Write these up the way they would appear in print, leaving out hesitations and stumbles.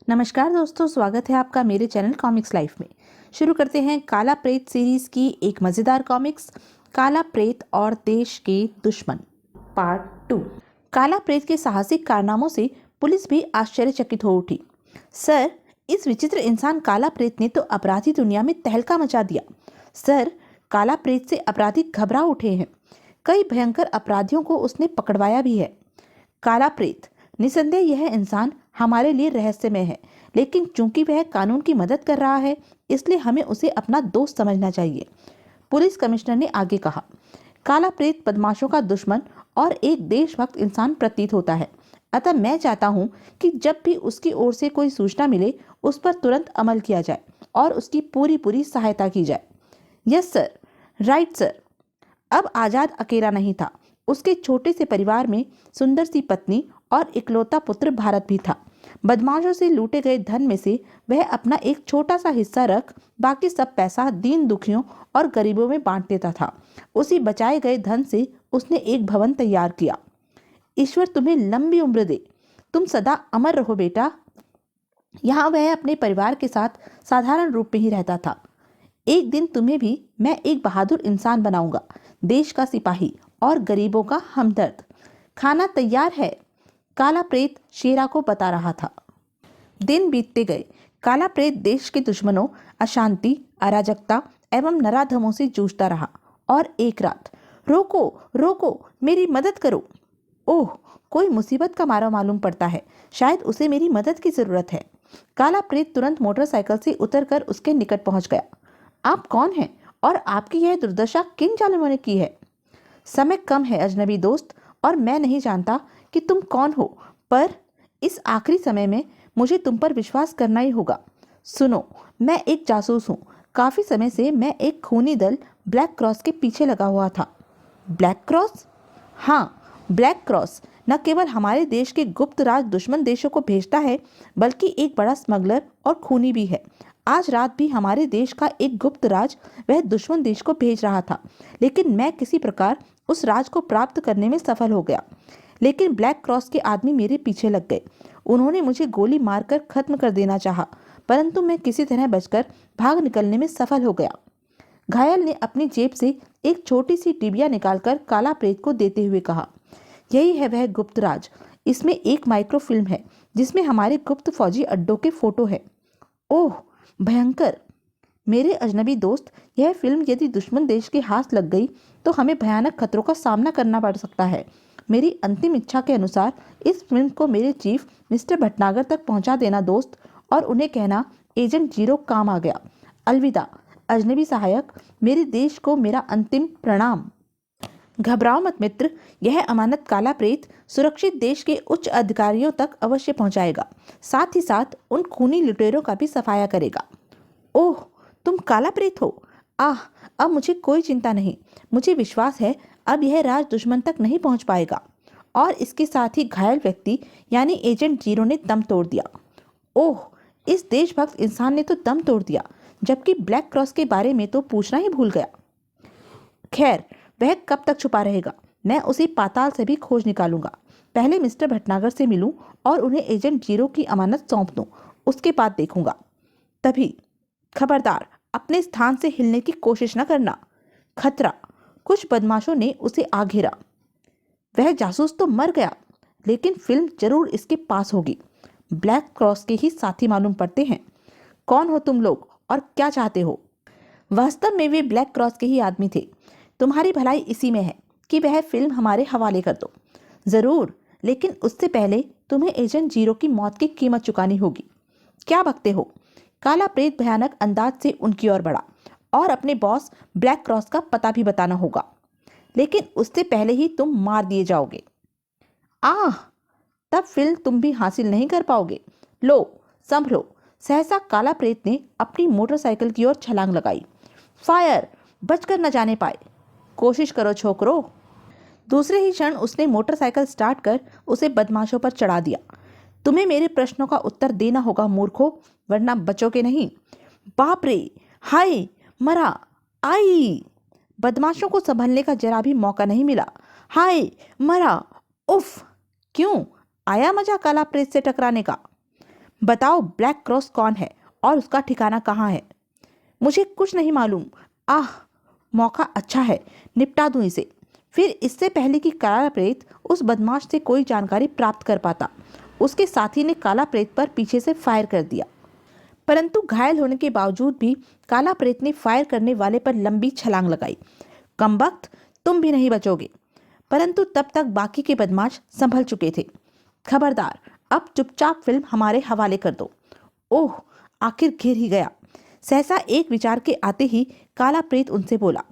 नमस्कार दोस्तों, स्वागत है आपका मेरे चैनल कॉमिक्स लाइफ में। शुरू करते हैं काला प्रेत सीरीज की एक मजेदार कॉमिक्स, काला प्रेत और देश के दुश्मन पार्ट 2। काला प्रेत के साहसिक कारनामों से पुलिस भी आश्चर्यचकित हो उठी। सर, इस विचित्र इंसान काला प्रेत ने तो अपराधी दुनिया में तहलका मचा दिया। सर, काला प्रेत से अपराधी घबरा उठे हैं। कई भयंकर अपराधियों को उसने पकड़वाया भी है। काला प्रेत, निसंदेह यह इंसान हमारे लिए रहस्यमय है, लेकिन चूंकि वह कानून की मदद कर रहा है, इसलिए हमें उसे अपना दोस्त समझना चाहिए, पुलिस कमिश्नर ने आगे कहा। काला प्रेत बदमाशों का दुश्मन और एक देशभक्त इंसान प्रतीत होता है, अतः मैं चाहता हूं कि जब भी उसकी ओर से कोई सूचना मिले, उस पर तुरंत अमल किया जाए और उसकी पूरी सहायता की जाए। Yes sir, right sir. अब आजाद अकेला नहीं था। उसके छोटे से परिवार में सुंदर सी पत्नी और इकलौता पुत्र भारत भी था। बदमाशों से लूटे गए धन में से वह अपना एक छोटा सा हिस्सा रख बाकी सब पैसा दीन दुखियों और गरीबों में बांट देता था। उसी बचाए गए धन से उसने एक भवन तैयार किया। ईश्वर तुम्हें लंबी उम्र दे, तुम सदा अमर रहो बेटा। यहाँ वह अपने परिवार के साथ साधारण रूप में ही रहता था। एक दिन तुम्हें भी मैं एक बहादुर इंसान बनाऊंगा, देश का सिपाही और गरीबों का हमदर्द। खाना तैयार है, काला प्रेत शेरा को बता रहा था। दिन बीतते गए। काला प्रेत देश के दुश्मनों, अशांति, अराजकता एवं नराधमों से जूझता रहा। और एक रात, रोको रोको, मेरी मदद करो। ओह, कोई मुसीबत का मारा मालूम पड़ता है, शायद उसे मेरी मदद की जरूरत है। काला प्रेत तुरंत मोटरसाइकिल से उतरकर उसके निकट पहुंच गया। आप कौन हैं और आपकी यह दुर्दशा किन जालिमों ने की है? समय कम है अजनबी दोस्त, और मैं नहीं जानता कि तुम कौन हो, पर इस आखिरी समय में मुझे तुम पर विश्वास करना ही होगा। सुनो, मैं एक जासूस हूँ। काफी समय से मैं एक खूनी दल ब्लैक क्रॉस के पीछे लगा हुआ था। Black cross? हाँ, ब्लैक क्रॉस न केवल हमारे देश के गुप्त राज दुश्मन देशों को भेजता है, बल्कि एक बड़ा स्मगलर और खूनी भी है। आज रात भी हमारे देश का एक गुप्त राज वह दुश्मन देश को भेज रहा था, लेकिन मैं किसी प्रकार उस राज को प्राप्त करने में सफल हो गया। लेकिन ब्लैक क्रॉस के आदमी मेरे पीछे लग गए। उन्होंने मुझे गोली मारकर खत्म कर देना चाहा, परंतु मैं किसी तरह बचकर भाग निकलने में सफल हो गया। घायल ने अपनी जेब से एक छोटी सी टिबिया निकालकर काला प्रेत को देते हुए कहा, यही है वह गुप्त राज। इसमें एक माइक्रोफिल्म है जिसमें हमारे गुप्त फौजी अड्डों के फोटो है। ओह, भयंकर। मेरे अजनबी दोस्त, यह फिल्म यदि दुश्मन देश के हाथ लग गई तो हमें भयानक खतरों का सामना करना पड़ सकता है। मेरी अंतिम इच्छा के अनुसार इस फिल्म को मेरे चीफ मिस्टर भटनागर तक पहुंचा देना दोस्त, और उन्हें कहना एजेंट जीरो काम आ गया। अलविदा अजनबी सहायक, मेरे देश को मेरा अंतिम प्रणाम। घबराओ मत मित्र, यह अमानत काला प्रेत सुरक्षित देश के उच्च अधिकारियों तक अवश्य पहुंचाएगा। साथ ही साथ उन खूनी लुटेरों का भी सफाया करेगा। ओह, तुम काला प्रेत हो? आह, अब मुझे कोई चिंता नहीं। मुझे विश्वास है अब यह राज दुश्मन तक नहीं पहुंच पाएगा। और इसके साथ ही घायल व्यक्ति यानी एजेंट जीरो ने दम तोड़ दिया। ओह, इस देशभक्त इंसान ने तो दम तोड़ दिया, जबकि ब्लैक क्रॉस के बारे में तो पूछना ही भूल गया। खैर, वह कब तक छुपा रहेगा? मैं उसे पाताल से भी खोज निकालूंगा। पहले मिस्टर भटनागर से मिलूं और उन्हें एजेंट जीरो की अमानत सौंप दूं, उसके बाद देखूंगा। तभी, खबरदार, अपने स्थान से हिलने की कोशिश न करना। खतरा। कुछ बदमाशों ने उसे आ घेरा। वह जासूस तो मर गया, लेकिन फिल्म जरूर इसके पास होगी। ब्लैक क्रॉस के ही साथी मालूम पड़ते हैं। कौन हो तुम लोग और क्या चाहते हो? वास्तव में वे ब्लैक क्रॉस के ही आदमी थे। तुम्हारी भलाई इसी में है कि वह फिल्म हमारे हवाले कर दो। जरूर, लेकिन उससे पहले तुम्हें एजेंट जीरो की मौत की कीमत चुकानी होगी। क्या बकते हो? काला प्रेत भयानक अंदाज से उनकी ओर बढ़ा। और अपने बॉस ब्लैक क्रॉस का पता भी बताना होगा, लेकिन उससे पहले ही तुम मार दिए जाओगे। आह, तब फिल्म तुम भी हासिल नहीं कर पाओगे। लो, संभलो। सहसा काला प्रेत ने अपनी मोटरसाइकिल की ओर छलांग लगाई। फायर, बचकर न जाने पाए। कोशिश करो छोकरो। दूसरे ही क्षण उसने मोटरसाइकिल स्टार्ट कर उसे बदमाशों पर चढ़ा दिया। तुम्हें मेरे प्रश्नों का उत्तर देना होगा मूर्खों, वरना बचोगे नहीं। बाप रे, हाय, मरा, आई। बदमाशों को संभलने का जरा भी मौका नहीं मिला। हाय, मरा, उफ। क्यों? आया मजा काला प्रेत से टकराने का? बताओ ब्लैक क्रॉस कौन है और उसका ठिकाना कहाँ है? मुझे कुछ नहीं मालूम। आह, मौका अच्छा है, निपटा दूं इसे। फिर इससे पहले कि काला प्रेत उस बदमाश से कोई जानकारी प्राप्त कर पाता, उसके साथी ने काला प्रेत पर पीछे से फायर कर दिया। परंतु घायल होने के बावजूद भी काला प्रेत ने फायर करने वाले पर लंबी छलांग लगाई। कमबख्त, तुम भी नहीं बचोगे। परंतु तब तक बाकी के बदमाश संभल चुके थे। खबरदार, अब चुपचाप फिल्म हमारे हवाले कर दो। ओह, आखिर घिर ही गया। सहसा एक विचार के आते ही काला प्रेत उनसे बोला,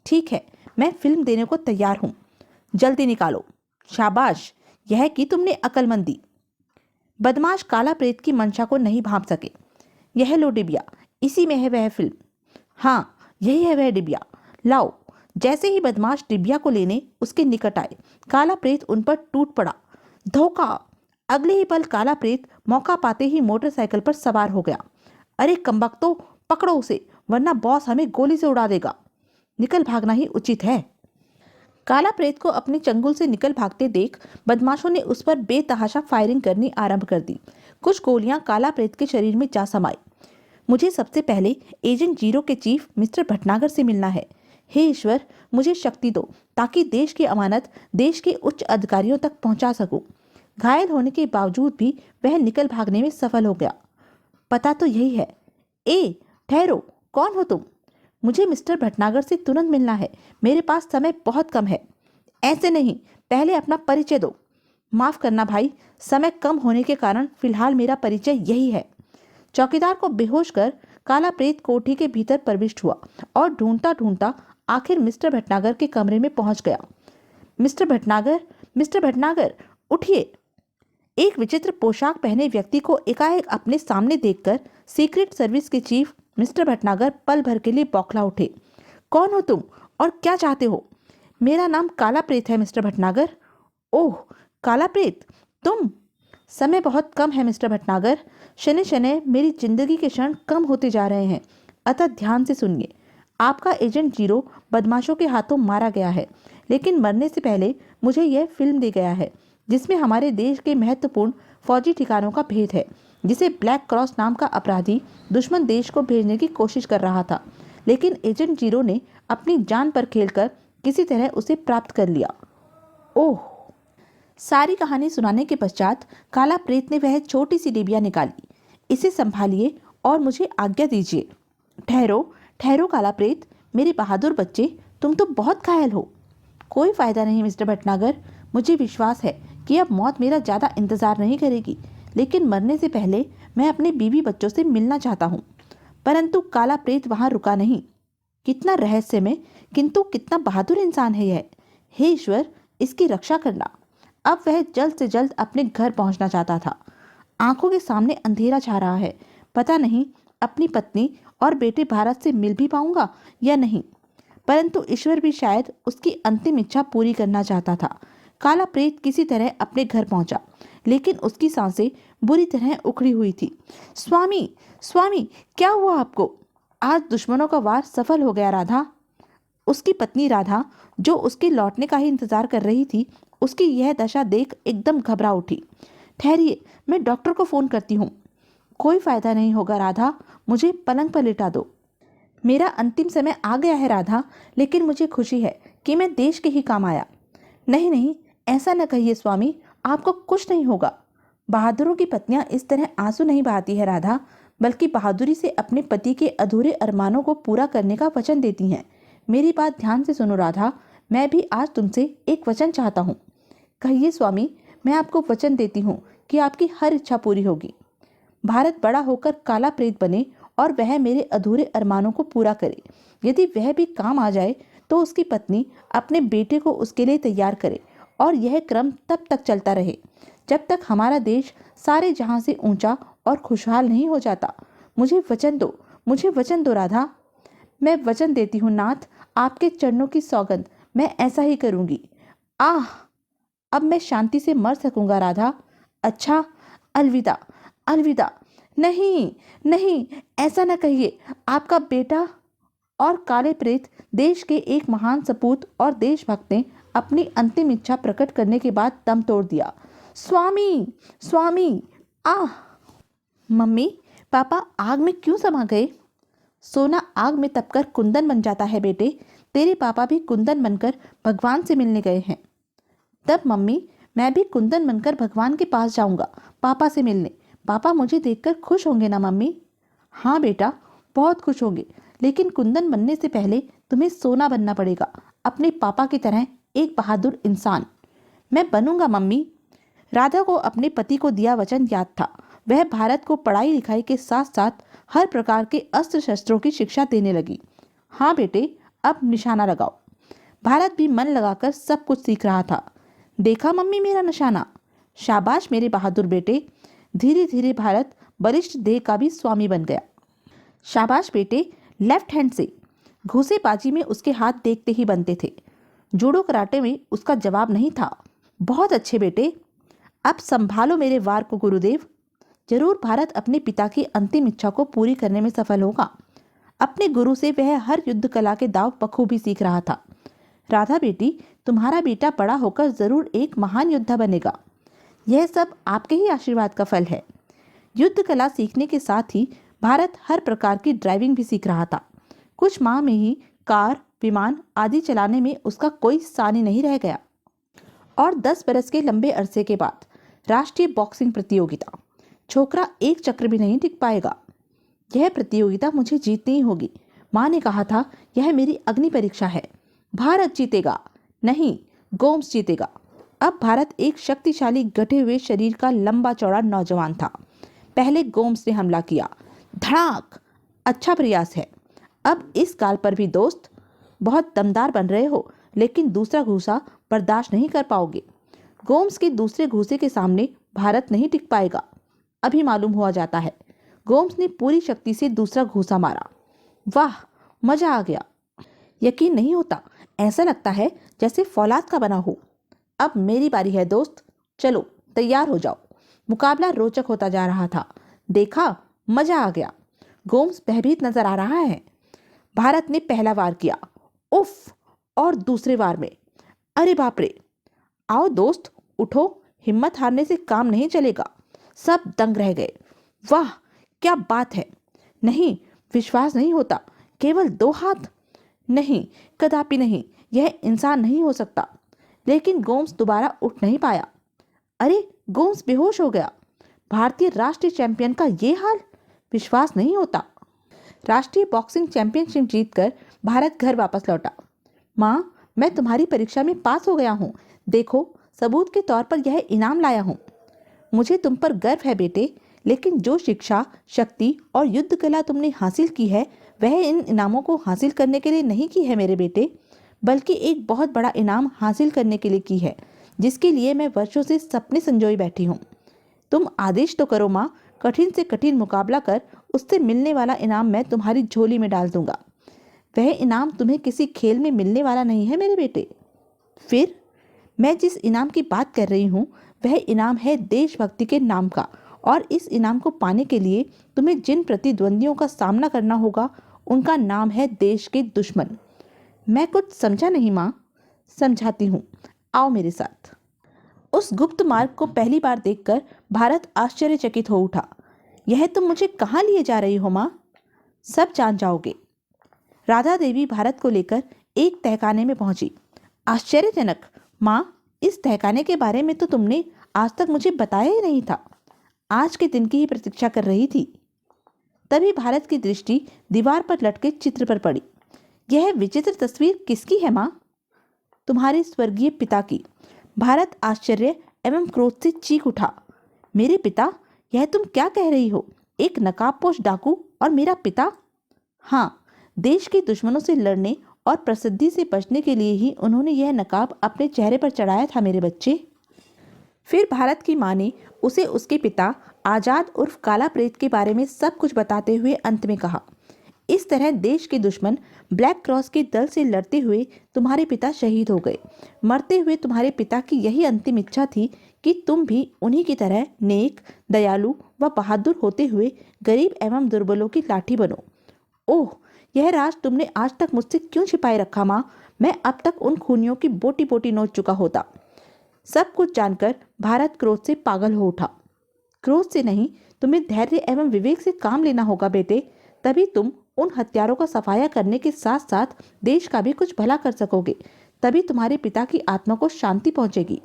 ठीक है, मैं फिल्म देने को तैयार हूं, जल्दी निकालो। शाबाश, यह की तुमने अक्लमंदी। बदमाश काला प्रेत की मंशा को नहीं भांप सके। यह लो डिबिया, इसी में है वह फिल्म। हाँ, यही है वह डिबिया, लाओ। जैसे ही बदमाश डिबिया को लेने उसके निकट आए, काला प्रेत उन पर टूट पड़ा। धोखा! अगले ही पल काला प्रेत मौका पाते ही मोटरसाइकिल पर सवार हो गया। अरे कमबख्तो, पकड़ो उसे, वरना बॉस हमें गोली से उड़ा देगा। निकल भागना ही उचित है। काला प्रेत को अपने चंगुल से निकल भागते देख बदमाशों ने उस पर बेतहाशा फायरिंग करनी आरंभ कर दी। कुछ गोलियां काला प्रेत के शरीर में जा समाई। मुझे सबसे पहले एजेंट जीरो के चीफ मिस्टर भटनागर से मिलना है। हे ईश्वर, मुझे शक्ति दो ताकि देश की अमानत देश के उच्च अधिकारियों तक पहुंचा सकूं। घायल होने के बावजूद भी वह निकल भागने में सफल हो गया। पता तो यही है। ए, ठहरो, कौन हो तुम? मुझे मिस्टर भटनागर से तुरंत मिलना है, मेरे पास समय बहुत कम है। ऐसे नहीं, पहले अपना परिचय दो। माफ करना भाई, समय कम होने के कारण फिलहाल मेरा परिचय यही है। चौकीदार को बेहोश कर काला प्रेत कोठी के भीतर प्रविष्ट हुआ और ढूंढता ढूंढता आखिर मिस्टर भटनागर के कमरे में पहुंच गया। मिस्टर भटनागर, मिस्टर भटनागर, उठिए। एक विचित्र पोशाक पहने व्यक्ति को एकाएक अपने सामने देखकर सीक्रेट सर्विस के चीफ मिस्टर भटनागर पल भर के लिए बौखला उठे। कौन हो तुम और क्या चाहते हो? मेरा नाम काला प्रेत है मिस्टर भटनागर। ओह, काला प्रेत, तुम? समय बहुत कम है मिस्टर भटनागर। शनि शनि मेरी जिंदगी के क्षण कम होते जा रहे हैं, अतः ध्यान से सुनिए। आपका एजेंट जीरो बदमाशों के हाथों मारा गया है, लेकिन मरने से पहले मुझे यह फिल्म दे गया है जिसमें हमारे देश के महत्वपूर्ण फौजी ठिकानों का भेद है, जिसे ब्लैक क्रॉस नाम का अपराधी दुश्मन देश को भेजने की कोशिश कर रहा था, लेकिन एजेंट जीरो ने अपनी जान पर खेलकर किसी तरह उसे प्राप्त कर लिया। ओह! सारी कहानी सुनाने के पश्चात काला प्रेत ने वह छोटी सी डिबिया निकाली। इसे संभालिए और मुझे आज्ञा दीजिए। ठहरो, ठहरो काला प्रेत, मेरे बहादुर बच्चे, तुम तो बहुत घायल हो। कोई फायदा नहीं मिस्टर भटनागर, मुझे विश्वास है कि अब मौत मेरा ज़्यादा इंतजार नहीं करेगी, लेकिन मरने से पहले मैं अपने बीवी बच्चों से मिलना चाहता हूँ। परंतु काला प्रेत वहाँ रुका नहीं। कितना रहस्यमय किंतु कितना बहादुर इंसान है यह। हे ईश्वर, इसकी रक्षा करना। अब वह जल्द से जल्द अपने घर पहुंचना चाहता था। आंखों के सामने अंधेरा छा रहा है। पता नहीं अपनी पत्नी और बेटे भारत से मिल भी पाऊंगा या नहीं, परंतु ईश्वर भी शायद उसकी अंतिम इच्छा पूरी करना चाहता था। काला प्रेत किसी तरह अपने घर पहुंचा, लेकिन उसकी सांसें बुरी तरह उखड़ी हुई थी। स्वामी, स्वामी, क्या हुआ आपको? आज दुश्मनों का वार सफल हो गया राधा। उसकी पत्नी राधा, जो उसके लौटने का ही इंतजार कर रही थी, उसकी यह दशा देख एकदम घबरा उठी। ठहरिए, मैं डॉक्टर को फोन करती हूँ। कोई फायदा नहीं होगा राधा, मुझे पलंग पर लिटा दो। मेरा अंतिम समय आ गया है राधा, लेकिन मुझे खुशी है कि मैं देश के ही काम आया। नहीं नहीं, ऐसा न कहिए स्वामी, आपको कुछ नहीं होगा। बहादुरों की पत्नियां इस तरह आंसू नहीं बहाती है राधा, बल्कि बहादुरी से अपने पति के अधूरे अरमानों को पूरा करने का वचन देती हैं। मेरी बात ध्यान से सुनो राधा, मैं भी आज तुमसे एक वचन चाहता हूँ। कहिए स्वामी, मैं आपको वचन देती हूँ कि आपकी हर इच्छा पूरी होगी। भारत बड़ा होकर काला प्रेत बने और वह मेरे अधूरे अरमानों को पूरा करे। यदि वह भी काम आ जाए तो उसकी पत्नी अपने बेटे को उसके लिए तैयार करे, और यह क्रम तब तक चलता रहे जब तक हमारा देश सारे जहां से ऊंचा और खुशहाल नहीं हो जाता। मुझे वचन दो, मुझे वचन दो राधा। मैं वचन देती हूँ नाथ, आपके चरणों की सौगंध, मैं ऐसा ही करूंगी। आह, अब मैं शांति से मर सकूंगा राधा। अच्छा, अलविदा, अलविदा। नहीं नहीं, ऐसा न कहिए। आपका बेटा और काले प्रेत देश के एक महान सपूत और देशभक्त ने अपनी अंतिम इच्छा प्रकट करने के बाद दम तोड़ दिया। स्वामी, स्वामी, आह! मम्मी, पापा आग में क्यों समा गए? सोना आग में तपकर कुंदन बन जाता है बेटे। तेरे पापा भी कुंदन बनकर भगवान से मिलने गए हैं। तब मम्मी, मैं भी कुंदन बनकर भगवान के पास जाऊंगा पापा से मिलने। पापा मुझे देखकर खुश होंगे ना मम्मी? हाँ बेटा, बहुत खुश होंगे, लेकिन कुंदन बनने से पहले तुम्हें सोना बनना पड़ेगा, अपने पापा की तरह एक बहादुर इंसान। मैं बनूंगा मम्मी। राधा को अपने पति को दिया वचन याद था। वह भारत को पढ़ाई लिखाई के साथ साथ हर प्रकार के अस्त्र शस्त्रों की शिक्षा देने लगी। हाँ बेटे, अब निशाना लगाओ। भारत भी मन लगाकर सब कुछ सीख रहा था। देखा मम्मी मेरा निशाना? शाबाश मेरे बहादुर बेटे। धीरे धीरे भारत बलिष्ठ देह का भी स्वामी बन गया। शाबाश बेटे। लेफ्ट हैंड से। घूसेबाजी में उसके हाथ देखते ही बनते थे। जूडो कराटे में उसका जवाब नहीं था। बहुत अच्छे बेटे। अब संभालो मेरे वार को गुरुदेव। जरूर भारत अपने पिता की अंतिम इच्छा को पूरी करने में सफल होगा। अपने गुरु से वह हर युद्ध कला के दांव बखूबी सीख रहा था। राधा बेटी, तुम्हारा बेटा बड़ा होकर जरूर एक महान योद्धा बनेगा। यह सब आपके ही आशीर्वाद का फल है। युद्ध कला सीखने के साथ ही भारत हर प्रकार की ड्राइविंग भी सीख रहा था। कुछ माह में ही कार, विमान आदि चलाने में उसका कोई सानी नहीं रह गया। और 10 बरस के लंबे अरसे के बाद राष्ट्रीय बॉक्सिंग प्रतियोगिता। छोकरा एक चक्र भी नहीं टिक पाएगा। यह प्रतियोगिता मुझे जीतनी ही होगी। माँ ने कहा था, यह मेरी अग्नि परीक्षा है। भारत जीतेगा। नहीं, गोम्स जीतेगा। अब भारत एक शक्तिशाली गठे हुए शरीर का लंबा चौड़ा नौजवान था। पहले गोम्स ने हमला किया। धड़ाक। अच्छा प्रयास है। अब इस काल पर भी दोस्त बहुत दमदार बन रहे हो, लेकिन दूसरा घूसा बर्दाश्त नहीं कर पाओगे। गोम्स के दूसरे घूसे के सामने भारत नहीं टिक पाएगा। अभी मालूम हुआ जाता है। गोम्स ने पूरी शक्ति से दूसरा घूसा मारा। वाह, मजा आ गया। यकीन नहीं होता। ऐसा लगता है जैसे फौलाद का बना हो। अब मेरी बारी है दोस्त। चलो तैयार हो जाओ। मुकाबला रोचक होता जा रहा था। देखा, मजा आ गया। गोम्स भयभीत नजर आ रहा है। भारत ने पहला वार किया। उफ। और दूसरे वार में, अरे बाप रे। आओ दोस्त, उठो। हिम्मत हारने से काम नहीं चलेगा। सब दंग रह गए। वाह, क्या बात है। नहीं, विश्वास नहीं होता। केवल 2 हाथ? नहीं, कदापि नहीं। यह इंसान नहीं हो सकता। लेकिन गोम्स दोबारा उठ नहीं पाया। अरे, गोम्स बेहोश हो गया। भारतीय राष्ट्रीय चैंपियन का ये हाल? विश्वास नहीं होता। राष्ट्रीय बॉक्सिंग चैंपियनशिप जीतकर भारत घर वापस लौटा। माँ, मैं तुम्हारी परीक्षा में पास हो गया हूँ। देखो, सबूत के तौर पर यह इनाम लाया हूँ। मुझे तुम पर गर्व है बेटे, लेकिन जो शिक्षा, शक्ति और युद्ध कला तुमने हासिल की है, वह इन इनामों को हासिल करने के लिए नहीं की है मेरे बेटे, बल्कि एक बहुत बड़ा इनाम हासिल करने के लिए की है, जिसके लिए मैं वर्षों से सपने संजोई बैठी हूँ। तुम आदेश तो करो माँ। कठिन से कठिन मुकाबला कर उससे मिलने वाला इनाम मैं तुम्हारी झोली में डाल दूंगा। वह इनाम तुम्हें किसी खेल में मिलने वाला नहीं है मेरे बेटे। फिर मैं जिस इनाम की बात कर रही हूँ, वह इनाम है देशभक्ति के नाम का। और इस इनाम को पाने के लिए तुम्हें जिन प्रतिद्वंदियों का सामना करना होगा, उनका नाम है देश के दुश्मन। मैं कुछ समझा नहीं माँ। समझाती हूँ, आओ मेरे साथ। उस गुप्त मार्ग को पहली बार देखकर भारत आश्चर्यचकित हो उठा। यह तुम मुझे कहाँ लिए जा रही हो माँ? सब जान जाओगे। राधा देवी भारत को लेकर एक तहखाने में पहुंची। आश्चर्यजनक। माँ, इस तहखाने के बारे में तो तुमने आज तक मुझे बताया ही नहीं था। आज के दिन की ही प्रतीक्षा कर रही थी। तभी भारत की दृष्टि दीवार पर लटके चित्र पर पड़ी। यह विचित्र तस्वीर किसकी है माँ? तुम्हारे स्वर्गीय पिता की। भारत आश्चर्य एवं क्रोध से चीख उठा। मेरे पिता? यह तुम क्या कह रही हो? एक नकाबपोश डाकू और मेरा पिता? हाँ, देश के दुश्मनों से लड़ने और प्रसिद्धि से बचने के लिए ही उन्होंने यह नकाब अपने चेहरे पर चढ़ाया था मेरे बच्चे। फिर भारत की माँ ने उसे उसके पिता आजाद उर्फ काला प्रेत के बारे में सब कुछ बताते हुए अंत में कहा, इस तरह देश के दुश्मन ब्लैक क्रॉस के दल से लड़ते हुए तुम्हारे पिता शहीद हो गए। मरते हुए तुम्हारे पिता की यही अंतिम इच्छा थी कि तुम भी उन्हीं की तरह नेक, दयालु व बहादुर होते हुए गरीब एवं दुर्बलों की लाठी बनो। ओह, यह राज तुमने आज तक मुझसे क्यों छिपाए रखा माँ? मैं अब तक उन खूनियों की बोटी बोटी नोच चुका होता। सब कुछ जानकर भारत क्रोध से पागल हो उठा। क्रोध से नहीं, तुम्हें धैर्य एवं विवेक से काम लेना होगा बेटे। तभी तुम उन हत्यारों का सफाया करने के साथ साथ देश का भी कुछ भला कर सकोगे। तभी तुम्हारे पिता की आत्मा को शांति पहुंचेगी।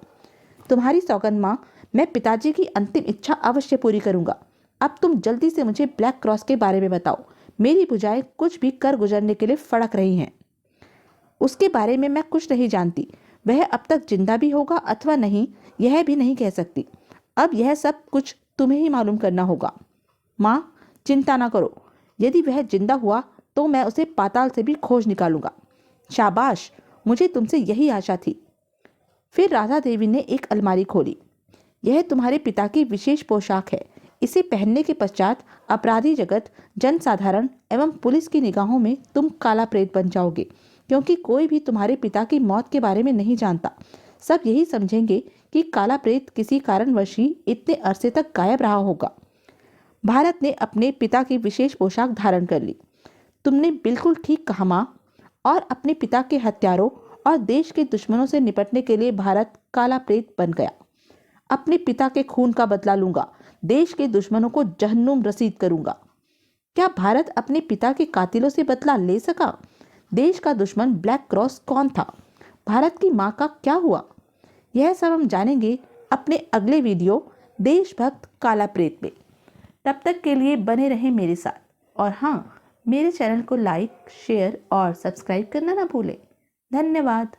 तुम्हारी सौगंध माँ, मैं पिताजी की अंतिम इच्छा अवश्य पूरी करूंगा। अब तुम जल्दी से मुझे ब्लैक क्रॉस के बारे में बताओ। मेरी भुजाएं कुछ भी कर गुजरने के लिए फड़क रही हैं। उसके बारे में मैं कुछ नहीं जानती। वह अब तक जिंदा भी होगा अथवा नहीं, यह भी नहीं कह सकती। अब यह सब कुछ तुम्हें ही मालूम करना होगा। माँ, चिंता ना करो। यदि वह जिंदा हुआ तो मैं उसे पाताल से भी खोज निकालूंगा। शाबाश, मुझे तुमसे यही आशा थी। फिर राधा देवी ने एक अलमारी खोली। यह तुम्हारे पिता की विशेष पोशाक है। इसे पहनने के पश्चात अपराधी जगत, जनसाधारण एवं पुलिस की निगाहों में तुम काला प्रेत बन जाओगे, क्योंकि कोई भी तुम्हारे पिता की मौत के बारे में नहीं जानता। सब यही समझेंगे कि काला प्रेत किसी कारणवश ही इतने अरसे तक गायब रहा होगा। भारत ने अपने पिता की विशेष पोशाक धारण कर ली। तुमने बिल्कुल ठीक कहा माँ। और अपने पिता के हत्यारों और देश के दुश्मनों से निपटने के लिए भारत काला प्रेत बन गया। अपने पिता के खून का बदला लूंगा। देश के दुश्मनों को जहन्नुम रसीद करूंगा। क्या भारत अपने पिता के कातिलों से बदला ले सका? देश का दुश्मन ब्लैक क्रॉस कौन था? भारत की मां का क्या हुआ? यह सब हम जानेंगे अपने अगले वीडियो देशभक्त काला प्रेत में। तब तक के लिए बने रहें मेरे साथ। और हाँ, मेरे चैनल को लाइक, शेयर और सब्सक्राइब करना ना भूलें। धन्यवाद।